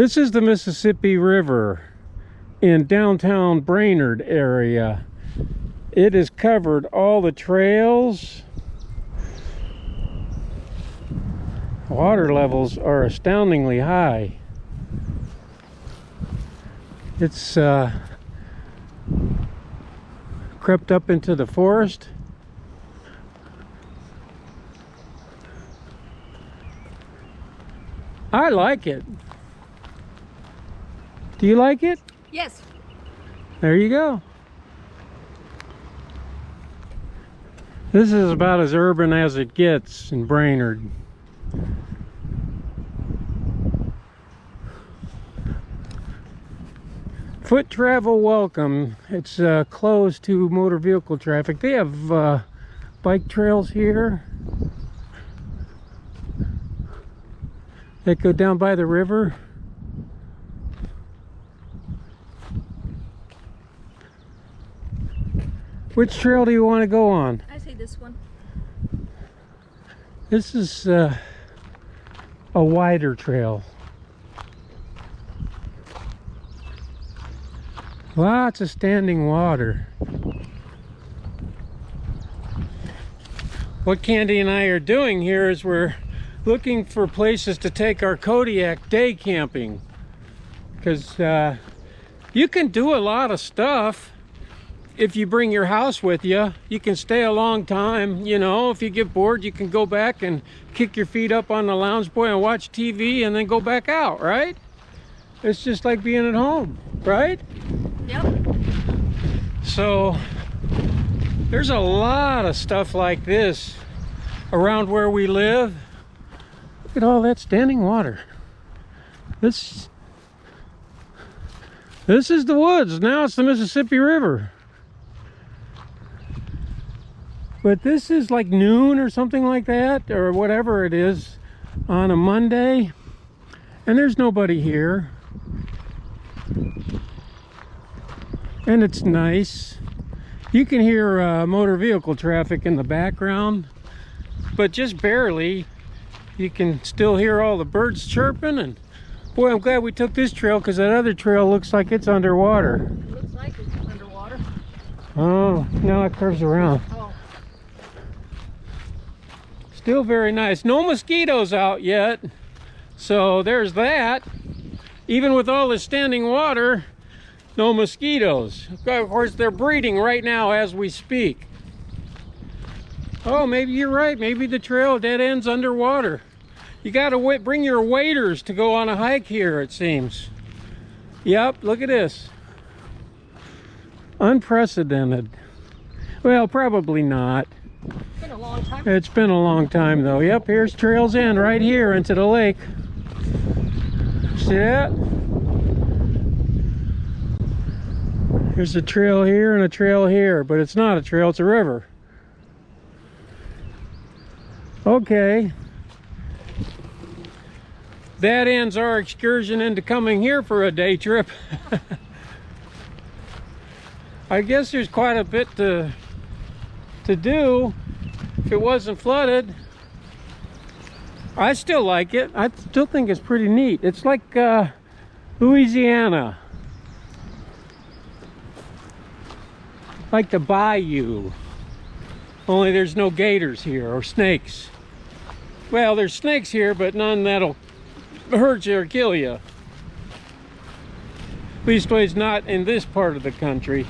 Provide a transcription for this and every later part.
This is the Mississippi River in downtown Brainerd area. It has covered all the trails. Water levels are astoundingly high. It's crept up into the forest. I like it. Do you like it? Yes. There you go. This is about as urban as it gets in Brainerd. Foot travel welcome. It's closed to motor vehicle traffic. They have bike trails here that go down by the river. Which trail do you want to go on? I say this one. This is a wider trail. Lots of standing water. What Candy and I are doing here is we're looking for places to take our Kodiak day camping, because you can do a lot of stuff if you bring your house with you. You can stay a long time, you know. If you get bored, you can go back and kick your feet up on the lounge boy and watch TV and then go back out, right? It's just like being at home, right? Yep. So there's a lot of stuff like this around where we live. Look at all that standing water. This is the woods. Now it's the Mississippi River. But this is like noon or something like that, or whatever it is, on a Monday, and there's nobody here. And it's nice. You can hear motor vehicle traffic in the background, but just barely. You can still hear all the birds chirping, and boy, I'm glad we took this trail, because that other trail looks like it's underwater. It looks like it's underwater. Oh, now it curves around. Oh. Still very nice. No mosquitoes out yet, so there's that. Even with all this standing water, no mosquitoes. Of course, they're breeding right now as we speak. Oh, maybe you're right. Maybe the trail dead ends underwater. You gotta bring your waders to go on a hike here, it seems. Yep, look at this. Unprecedented. Well, probably not. It's been a long time. It's been a long time, though. Yep, here's Trails End right here into the lake. See that? There's a trail here and a trail here, but it's not a trail, it's a river. Okay. That ends our excursion into coming here for a day trip. I guess there's quite a bit to do if it wasn't flooded. I still like it. I still think it's pretty neat. It's like Louisiana. Like the bayou. Only there's no gators here, or snakes. Well, there's snakes here, but none that'll hurt you or kill you. Leastways not in this part of the country.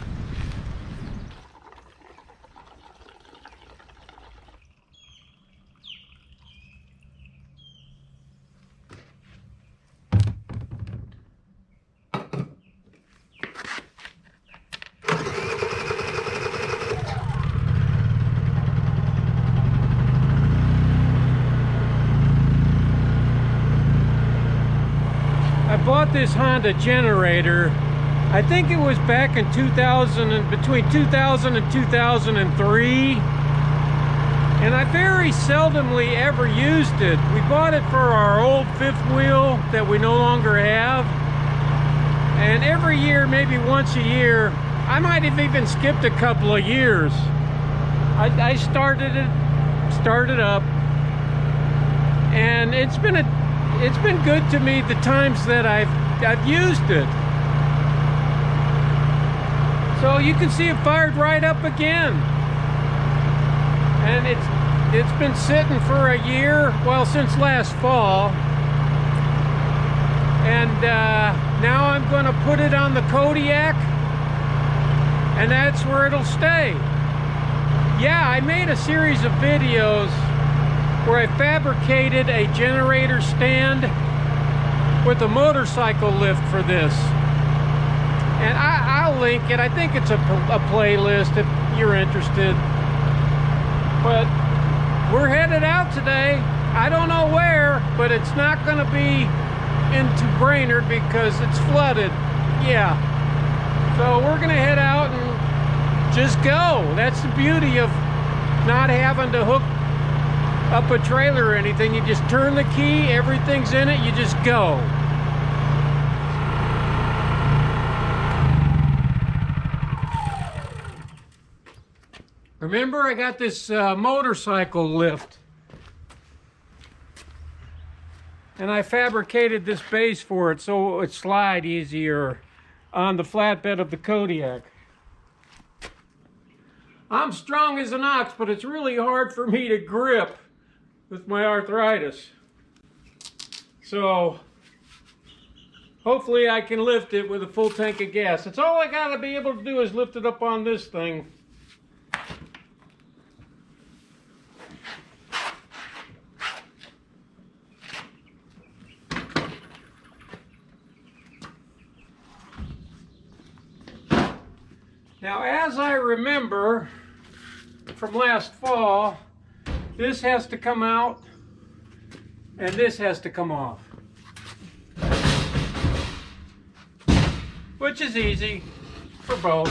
I bought this Honda generator, I think it was back in 2000, and between 2000 and 2003, and I very seldomly ever used it. We bought it for our old fifth wheel that we no longer have, and every year, maybe once a year, I might have even skipped a couple of years, I started up, and it's been it's been good to me the times that I've used it. So you can see it fired right up again. And it's been sitting for a year, well, since last fall. And now I'm going to put it on the Kodiak, and that's where it'll stay. Yeah, I made a series of videos where I fabricated a generator stand with a motorcycle lift for this. And I'll link it. I think it's a playlist if you're interested. But we're headed out today. I don't know where, but it's not going to be into Brainerd because it's flooded. Yeah. So we're going to head out and just go. That's the beauty of not having to hook up a trailer or anything. You just turn the key, everything's in it, you just go. Remember, I got this motorcycle lift, and I fabricated this base for it so it would slide easier on the flatbed of the Kodiak. I'm strong as an ox, but it's really hard for me to grip with my arthritis. So hopefully I can lift it with a full tank of gas. That's all I gotta be able to do is lift it up on this thing. Now, as I remember from last fall, this has to come out and this has to come off, which is easy for both.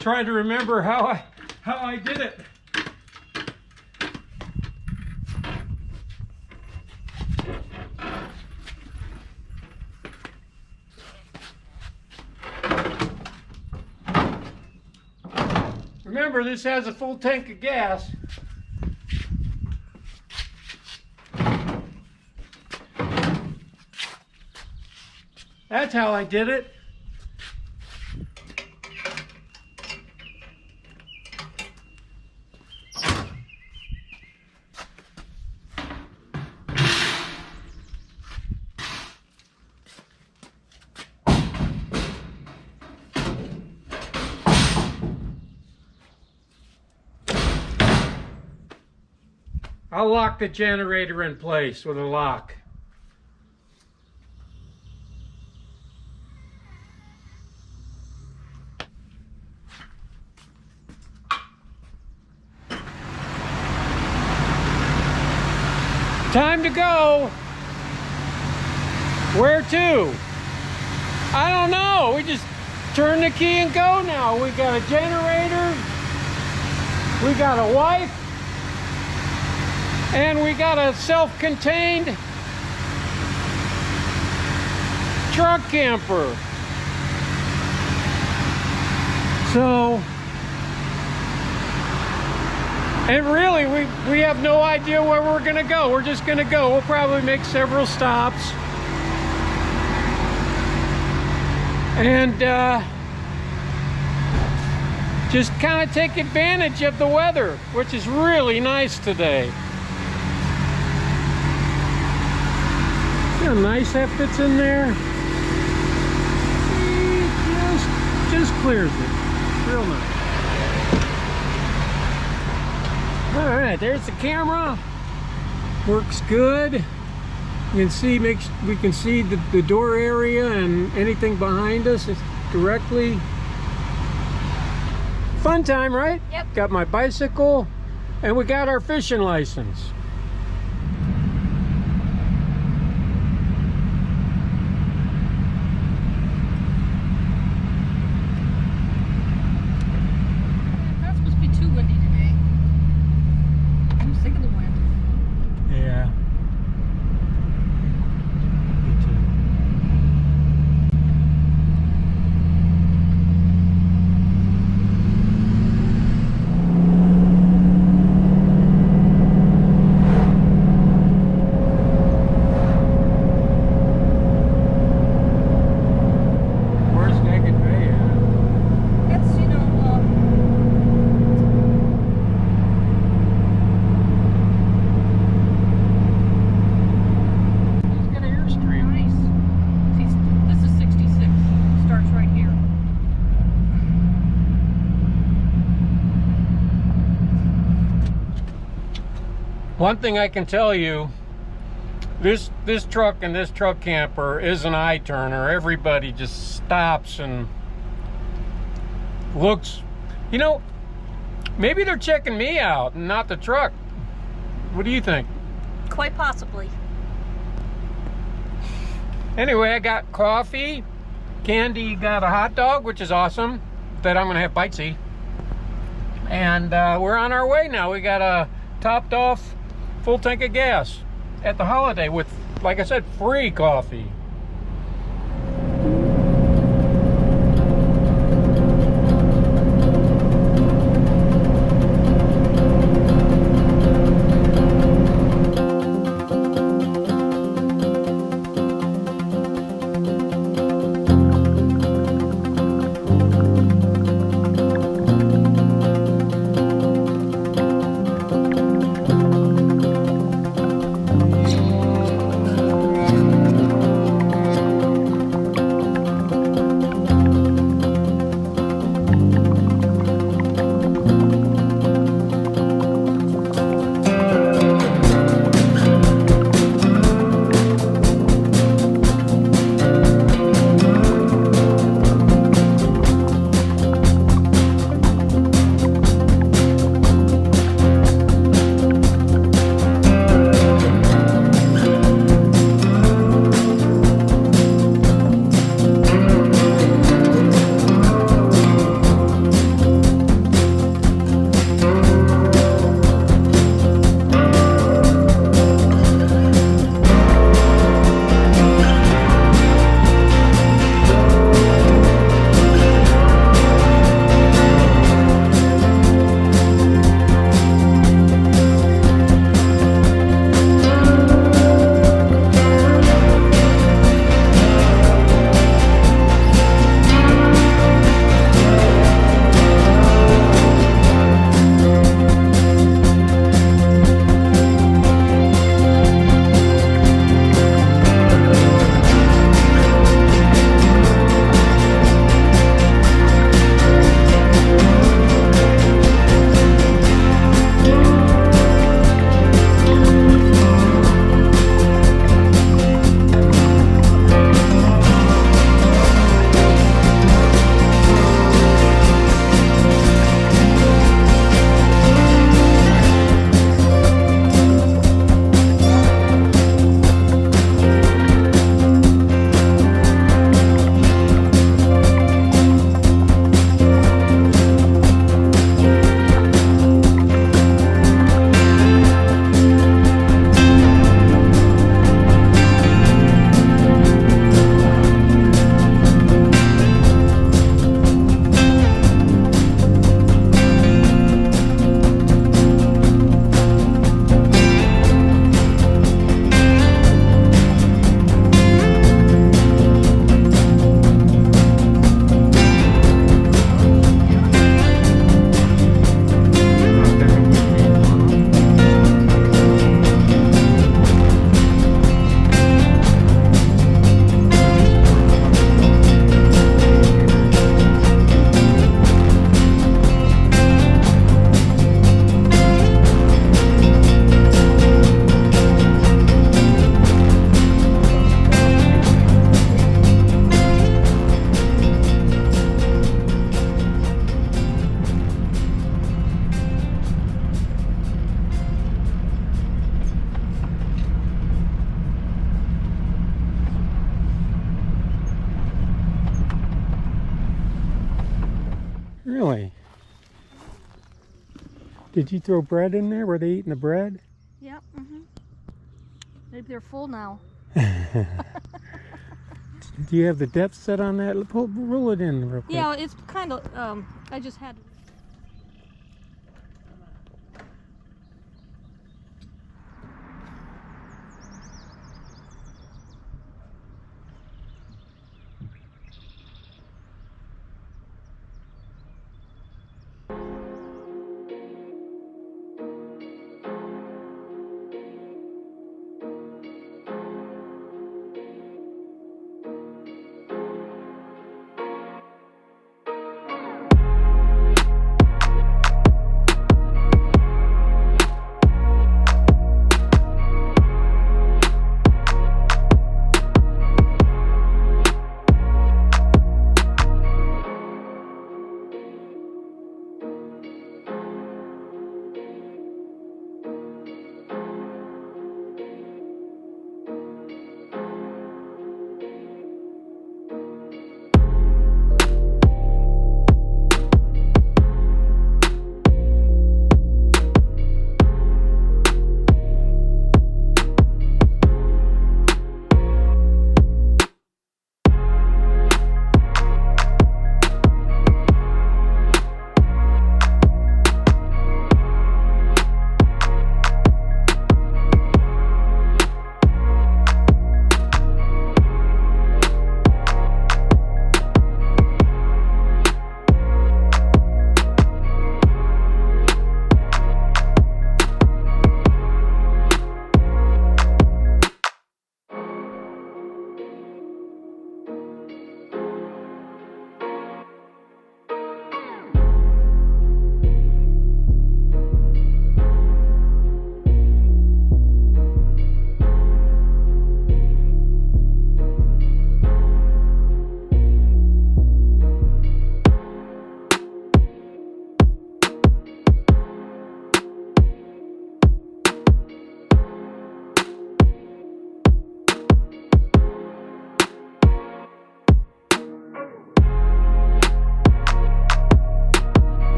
Trying to remember how I did it. Remember, this has a full tank of gas. That's how I did it. I'll lock the generator in place with a lock. Time to go. Where to? I don't know. We just turn the key and go now. We got a generator. We got a wife. And we got a self-contained truck camper. So, and really, we have no idea where we're gonna go. We're just gonna go. We'll probably make several stops. And just kind of take advantage of the weather, which is really nice today. See how nice that fits in there? It just clears it. Real nice. All right, there's the camera. Works good. You can see, we can see the door area and anything behind us. It's directly. Fun time, right? Yep. Got my bicycle, and we got our fishing license. It's supposed to be too windy today. I'm sick of the wind. Yeah. Me too. Where's Naked Bay at? It's, you know, He's got an airstream. nice. See, this is 66. Starts right here. One thing I can tell you, this truck and this truck camper is an eye turner. Everybody just stops and looks. You know, maybe they're checking me out and not the truck. What do you think? Quite possibly. Anyway, I got coffee. Candy got a hot dog, which is awesome, that I'm gonna have bitesy. And we're on our way now. We got a topped off full tank of gas at the Holiday with, like I said, free coffee. Really? Did you throw bread in there? Were they eating the bread? Yep. Maybe they're full now. Do you have the depth set on that? Roll it in real quick. Yeah, it's kind of, I just had to.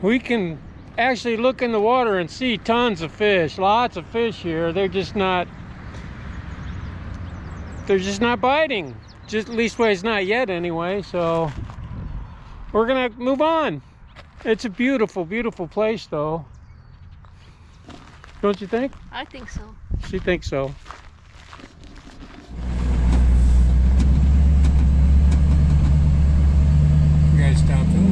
We can actually look in the water and see tons of fish, lots of fish here. They're just not biting. Just at least ways not yet anyway, so we're gonna move on. It's a beautiful, beautiful place though. Don't you think? I think so. She thinks so. You guys stop there?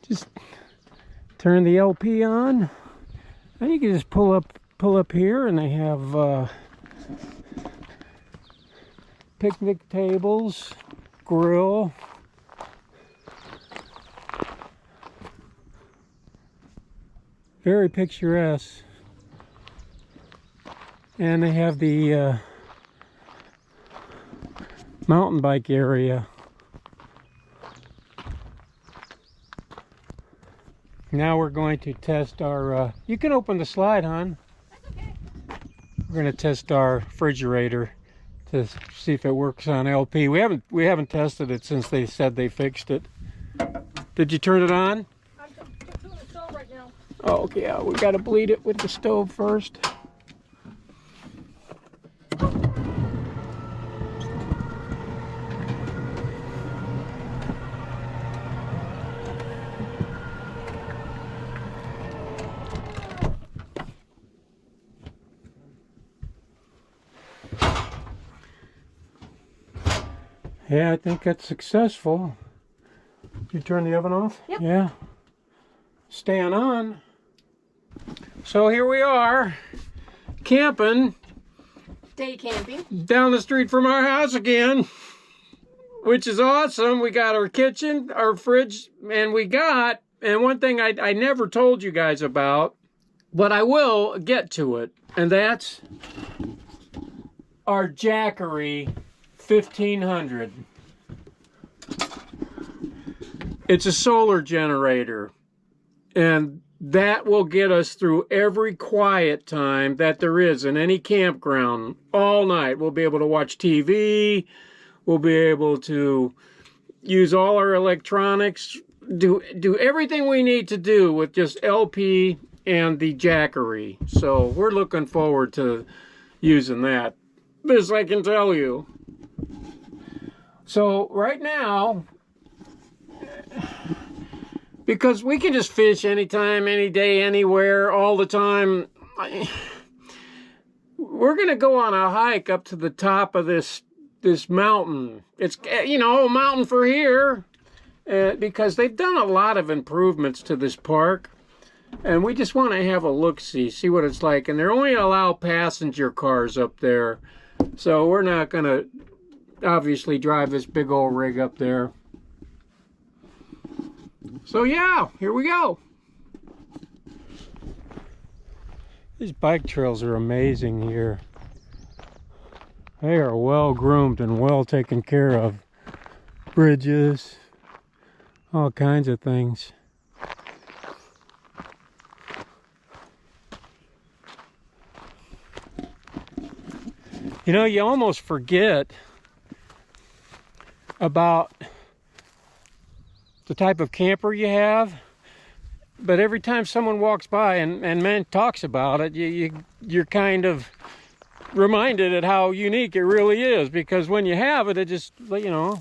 Just turn the LP on, and you can just pull up here, and they have picnic tables, grill. Very picturesque. And they have the mountain bike area. Now we're going to test our, you can open the slide, hon. That's okay. We're going to test our refrigerator to see if it works on LP. We haven't tested it since they said they fixed it. Did you turn it on? I'm doing the stove right now. Oh, okay, yeah, we got to bleed it with the stove first. Yeah, I think that's successful. Did you turn the oven off? Yep. Yeah. Staying on. So here we are, camping. Day camping. Down the street from our house again, which is awesome. We got our kitchen, our fridge, and one thing I never told you guys about, but I will get to it, and that's our Jackery 1500. It's a solar generator, and that will get us through every quiet time that there is in any campground all night. We'll be able to watch TV, we'll be able to use all our electronics, do everything we need to do with just LP and the Jackery. So we're looking forward to using that. This I can tell you. So right now, because we can just fish anytime, any day, anywhere, all the time, we're going to go on a hike up to the top of this mountain. It's, you know, a mountain for here, because they've done a lot of improvements to this park, and we just want to have a look-see, see what it's like. And they only allow passenger cars up there, so we're not going to obviously drive this big old rig up there. So yeah, here we go. These bike trails are amazing here. They are well groomed and well taken care of. Bridges, all kinds of things. You know, you almost forget about the type of camper you have, but every time someone walks by and man talks about it, you're kind of reminded at how unique it really is, because when you have it, it just, you know,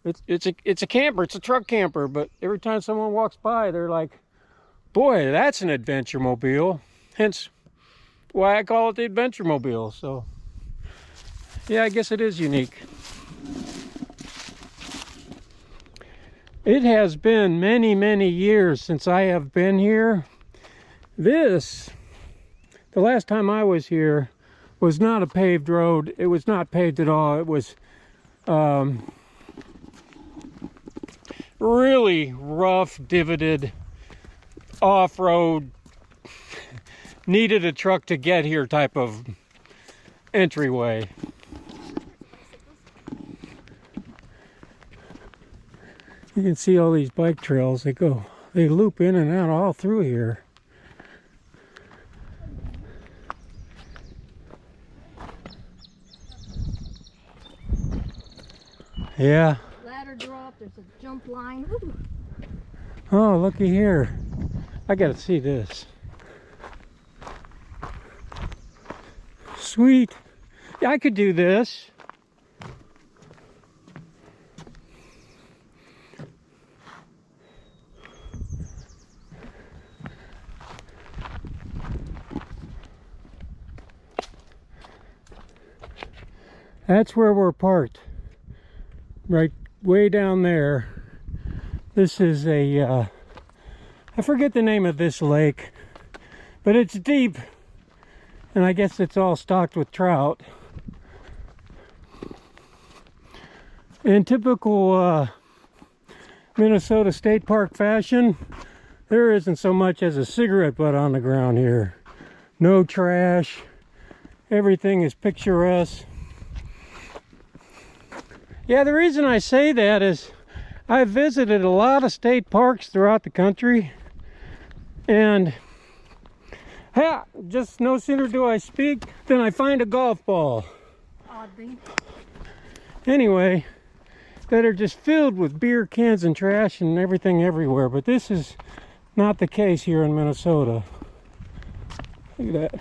it's a camper, it's a truck camper, but every time someone walks by, they're like, boy, that's an adventure mobile. Hence why I call it the adventure mobile. So yeah, I guess it is unique. It has been many, many years since I have been here. This, the last time I was here, was not a paved road. It was not paved at all. It was really rough, divoted, off-road, needed a truck to get here type of entryway. You can see all these bike trails. They loop in and out all through here. Yeah. Ladder drop, there's a jump line. Woo. Oh, looky here. I gotta see this. Sweet. Yeah, I could do this. That's where we're parked, right way down there. This is a, I forget the name of this lake, but it's deep, and I guess it's all stocked with trout. In typical Minnesota State Park fashion, there isn't so much as a cigarette butt on the ground here. No trash. Everything is picturesque. Yeah, the reason I say that is I've visited a lot of state parks throughout the country, and hey, just no sooner do I speak than I find a golf ball. Oddly. Anyway, that are just filled with beer cans and trash and everything everywhere. But this is not the case here in Minnesota. Look at that.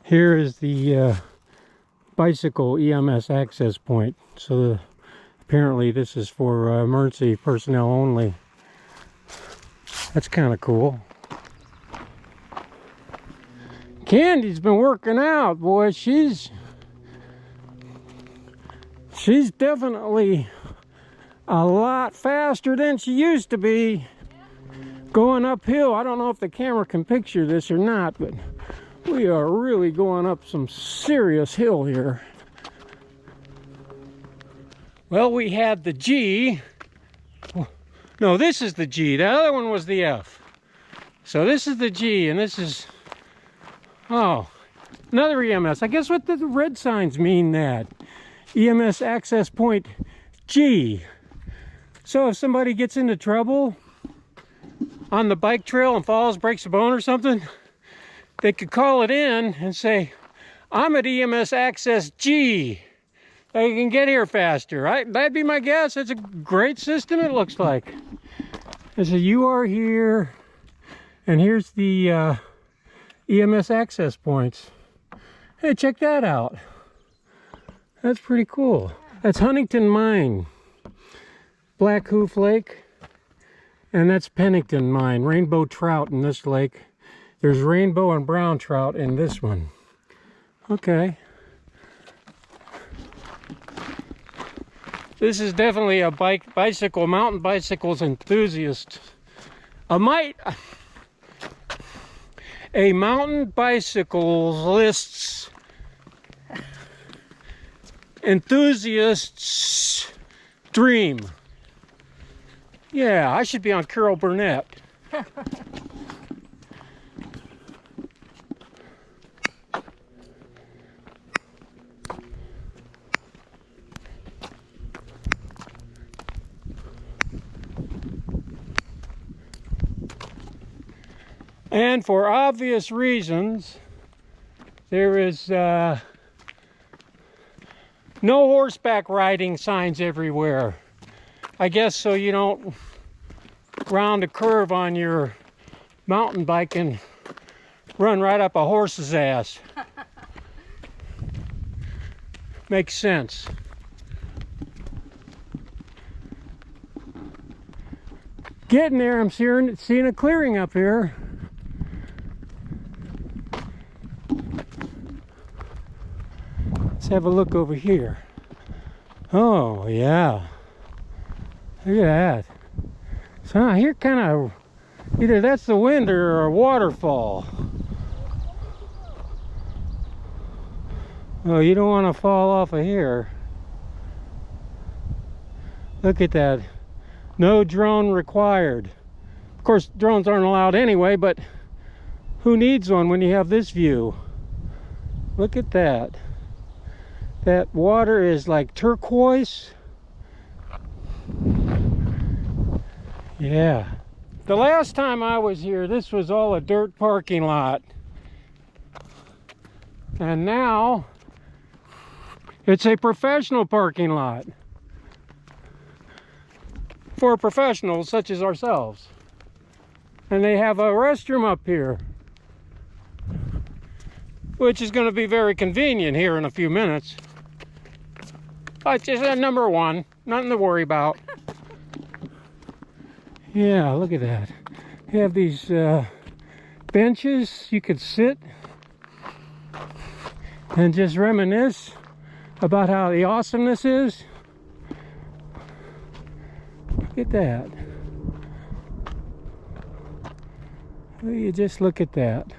Here is the bicycle EMS access point. So apparently this is for emergency personnel only. That's kind of cool. Candy's been working out, boy. She's definitely a lot faster than she used to be going uphill. I don't know if the camera can picture this or not, but we are really going up some serious hill here. Well, we had the G. No, this is the G. The other one was the F. So this is the G, and this is, oh, another EMS. I guess what the red signs mean that. EMS access point G. So if somebody gets into trouble on the bike trail and falls, breaks a bone or something, they could call it in and say, I'm at EMS access G. I can get here faster. That'd be my guess. It's a great system, it looks like. It says you are here, and here's the EMS access points. Hey, check that out. That's pretty cool. That's Huntington Mine, Black Hoof Lake, and that's Pennington Mine. Rainbow trout in this lake. There's rainbow and brown trout in this one. Okay. This is definitely a mountain bicycles enthusiast. A mountain bicyclists enthusiast's dream. Yeah, I should be on Carol Burnett. And for obvious reasons, there is no horseback riding signs everywhere. I guess so you don't round a curve on your mountain bike and run right up a horse's ass. Makes sense. Getting there, I'm seeing a clearing up here. Let's have a look over here. Oh, yeah. Look at that. So here kind of, either that's the wind or a waterfall. Oh, you don't want to fall off of here. Look at that. No drone required. Of course, drones aren't allowed anyway, but who needs one when you have this view? Look at that. That water is like turquoise. Yeah. The last time I was here, this was all a dirt parking lot. And now, it's a professional parking lot. For professionals such as ourselves. And they have a restroom up here, which is going to be very convenient here in a few minutes. But just number one, nothing to worry about. Yeah, look at that. You have these benches you could sit and just reminisce about how the awesomeness is. Look at that. Well, you just look at that.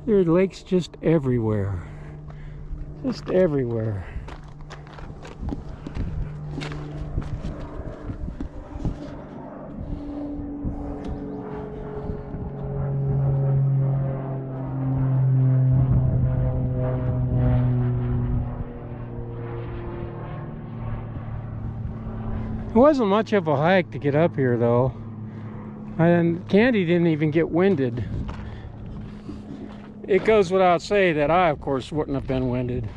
There are lakes just everywhere. Just everywhere. It wasn't much of a hike to get up here, though. And Candy didn't even get winded. It goes without saying that I, of course, wouldn't have been winded.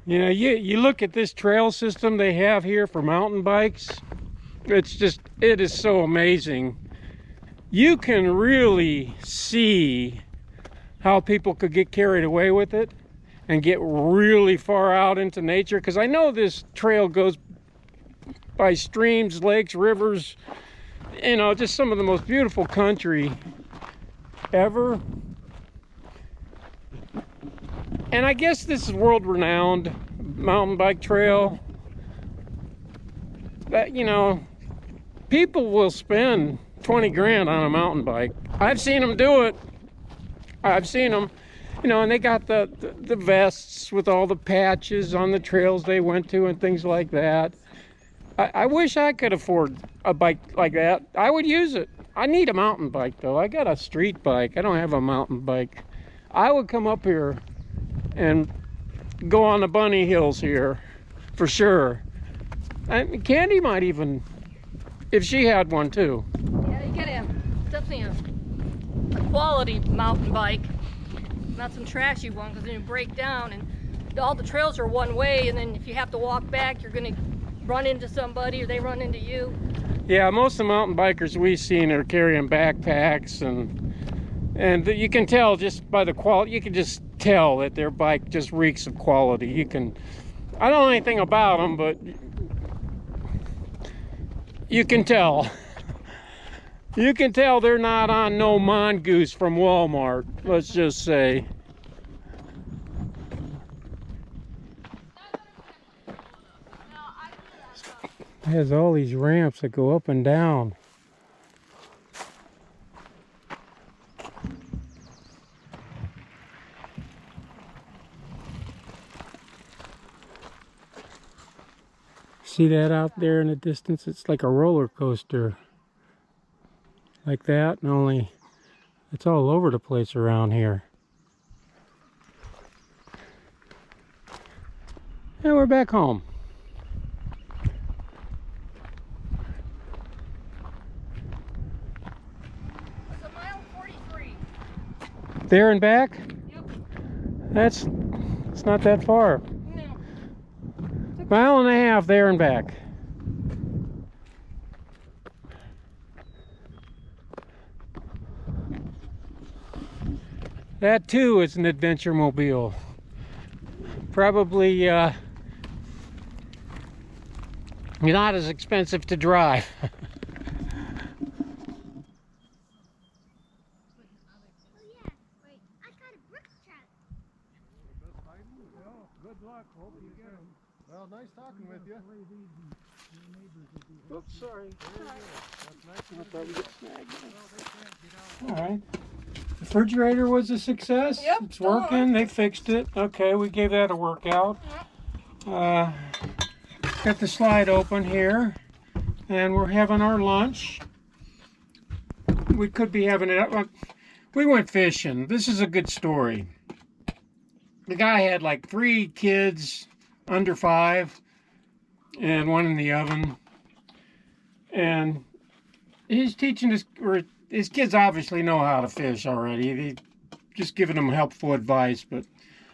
You know, you look at this trail system they have here for mountain bikes. It is so amazing. You can really see how people could get carried away with it and get really far out into nature, because I know this trail goes by streams, lakes, rivers, you know, just some of the most beautiful country ever. And I guess this is world-renowned mountain bike trail that, you know, people will spend 20 grand on a mountain bike. I've seen them do it. I've seen them. You know, and they got the vests with all the patches on the trails they went to and things like that. I wish I could afford a bike like that. I would use it. I need a mountain bike, though. I got a street bike. I don't have a mountain bike. I would come up here and go on the bunny hills here for sure. And Candy might even, if she had one too. Yeah, you gotta have definitely a quality mountain bike. Not some trashy one, because then you break down and all the trails are one way, and then if you have to walk back, you're gonna run into somebody or they run into you. Yeah, most of the mountain bikers we've seen are carrying backpacks, and you can tell just by the quality. You can just tell that their bike just reeks of quality. I don't know anything about them, but you can tell. You can tell they're not on no mongoose from Walmart, let's just say. It has all these ramps that go up and down. See that out there in the distance? It's like a roller coaster. Like that, and only it's all over the place around here. And we're back home. It's a mile 43. There and back? Yep. It's not that far. No. Mile and a half there and back. That too is an adventure mobile. Probably not as expensive to drive. Good luck. Hope you get them. Well, nice talking with you. Oops, sorry. That's nice. I'll probably get snagged. All right. Refrigerator was a success. Yep, It's working. They fixed it. Okay, we gave that a workout. Got the slide open here, and we're having our lunch. We could be having it. We went fishing. This is a good story. The guy had like 3 kids under 5 and one in the oven, and he's teaching his kids obviously know how to fish already. They just giving them helpful advice, but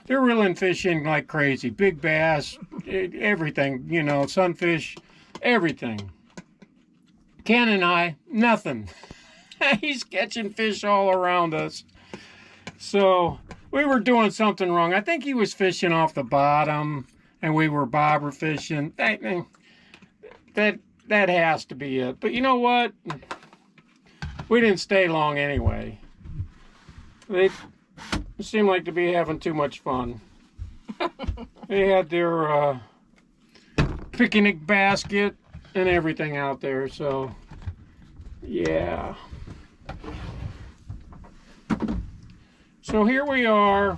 they're reeling fish in like crazy. Big bass, everything, you know, sunfish, everything. Ken and I, nothing. He's catching fish all around us. So we were doing something wrong. I think he was fishing off the bottom, and we were bobber fishing. That has to be it. But you know what? We didn't stay long anyway. They seemed like to be having too much fun. They had their picnic basket and everything out there. So yeah. So here we are,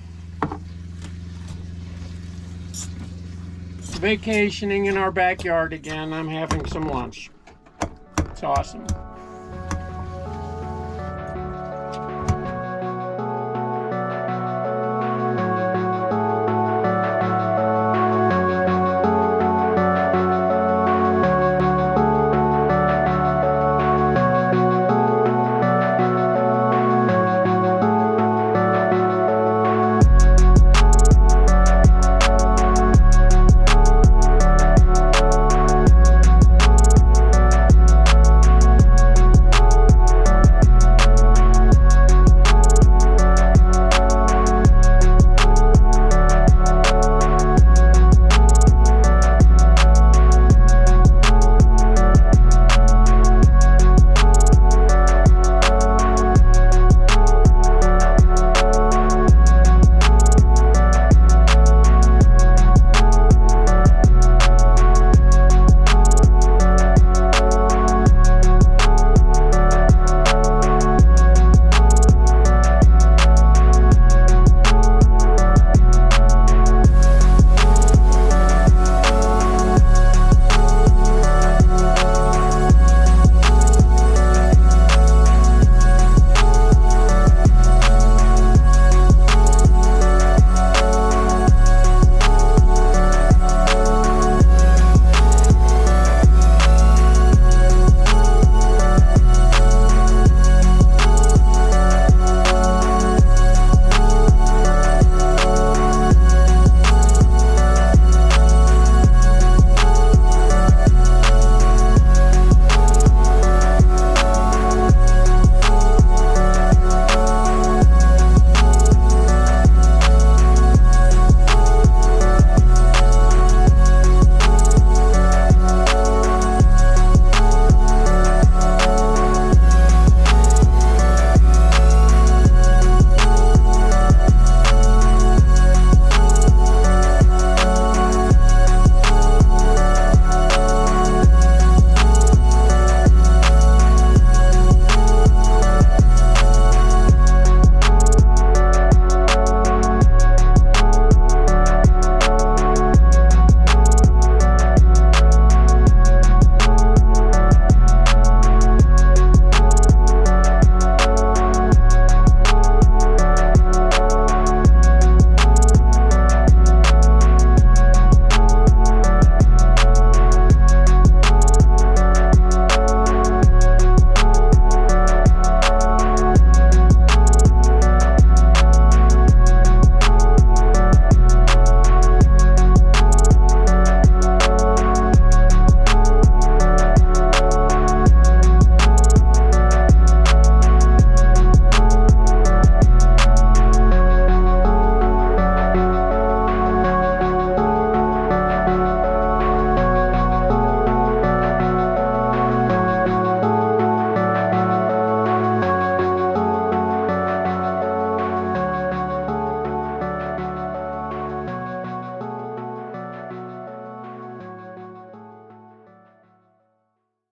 vacationing in our backyard again. I'm having some lunch. It's awesome.